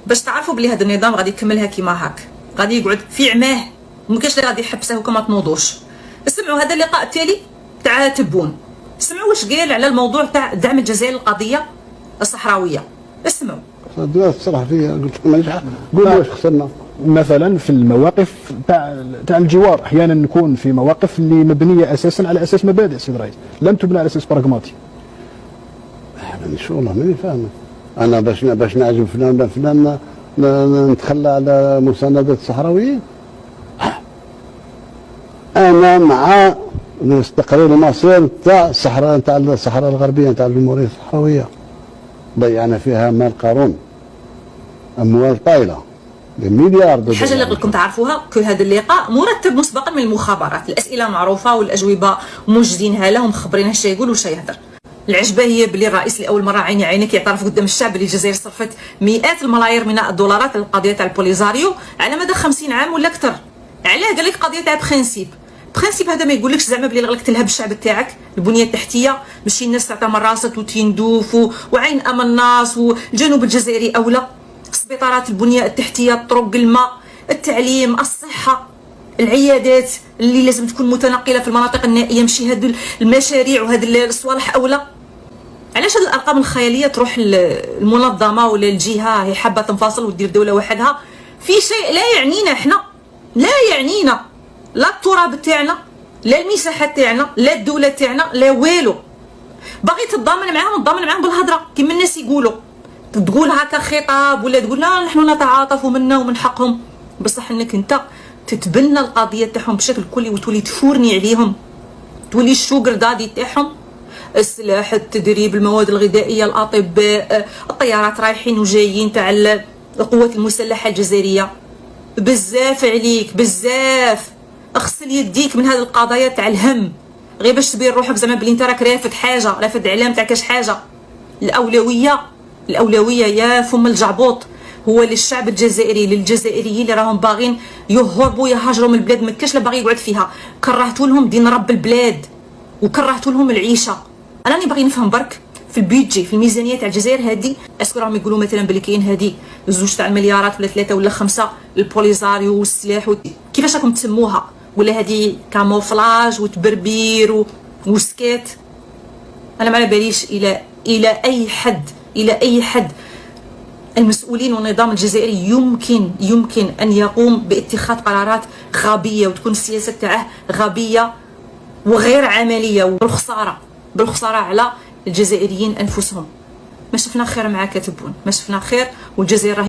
باش تعرفوا بلي هذا النظام غادي يكملها كيما هاك، غادي يقعد في عماه ومكاينش اللي غادي يحبسه وكما تنوضوش. اسمعوا هذا اللقاء التالي تاع تبون، اسمعوا واش قال على الموضوع تاع دعم الجزائر للقضيه الصحراويه. اسمعوا. الصراحه فيها قلت لكم مانيش قول واش خسرنا. مثلا في المواقف تاع الجوار احيانا نكون في مواقف اللي مبنيه اساسا على اساس مبادئ سيد الرئيس، لم تبنى على اساس براغماتي. مانيش والله ماني فاهم انا باش نعجب فلان نتخلى على مساندة الصحراويين. انا مع استقرار المصير تاع الصحراء الغربيه تاع الجمهوريه الصحراويه، ضيعنا فيها مال قارون، اموال طايله بمليار دولار. الحاجه اللي لكم تعرفوها كل هذا اللقاء مرتب مسبقا من المخابرات، الاسئله معروفه والاجوبه موجدينها له ومخبرينها اش يقول وش يهدر. العجبه هي بلي الرئيس لاول مره عيني عينك يعترف قدام الشعب اللي الجزائر صرفت مئات الملايير من الدولارات على القضيه تاع البوليزاريو على مدى 50 عام ولا اكثر. علاه؟ قال لك قضيه تاع برينسيپ هذا ما يقولكش زعما بلي غلك تلهب الشعب تاعك البنيه التحتيه باش الناس تعتمر راست وتندوف وعين امان الناس والجنوب الجزائري اولى. السبيطارات، البنيه التحتيه، الطرق، الماء، التعليم، الصحه، العيادات اللي لازم تكون متنقله في المناطق النائيه، ماشي هاد المشاريع وهاد الصوالح اولى. علاش هاد الارقام الخياليه تروح المنظمه ولا الجهه هي حابه تنفصل ودير دوله وحدها في شيء لا يعنينا احنا، لا يعنينا لا التراب تاعنا لا المساحه تاعنا لا الدوله تاعنا لا والو. باغي تتضامن معاهم بالهضره كيما الناس يقولوا، تقول هكا خطاب ولا تقول لا نحن نتعاطف منا ومن حقهم، بصح انك انت تتبنى القضيه تاعهم بشكل كلي وتولي تفورني عليهم، تولي الشوغر دادي تاعهم. السلاح، التدريب، المواد الغذائيه، الاطباء، الطيارات رايحين وجايين تاع القوات المسلحه الجزائريه. بزاف عليك بزاف، اغسل يديك من هذه القضايا تاع الهم غير باش تبين روحك زعما بلي انت راك رافد حاجه، رافد علام تاع كاش حاجه. الاولويه يا فم الجعبوط هو للشعب الجزائري، للجزائريين اللي راهم باغين يهربوا يهاجروا من البلاد، ما كاش لا باغي يقعد فيها. كرهتوا لهم دين رب البلاد وكرهتوا لهم العيشه. انا راني باغي نفهم برك في البيدجي في الميزانيه تاع الجزائر هذه، اسكو راهم يقولوا مثلا بلي كاين هذه زوج تاع المليارات ولا 3 ولا 5 البوليزاريو والسلاح كيفاش راكم تسموها، ولا هذه كاموفلاج وتبربير وسكات؟ انا ما على باليش الى اي حد المسؤولين والنظام الجزائري يمكن ان يقوم باتخاذ قرارات غبيه وتكون السياسه تاعه غبيه وغير عمليه بالخساره على الجزائريين انفسهم. ما شفنا خير معاك تبون، ما شفنا خير، والجزائر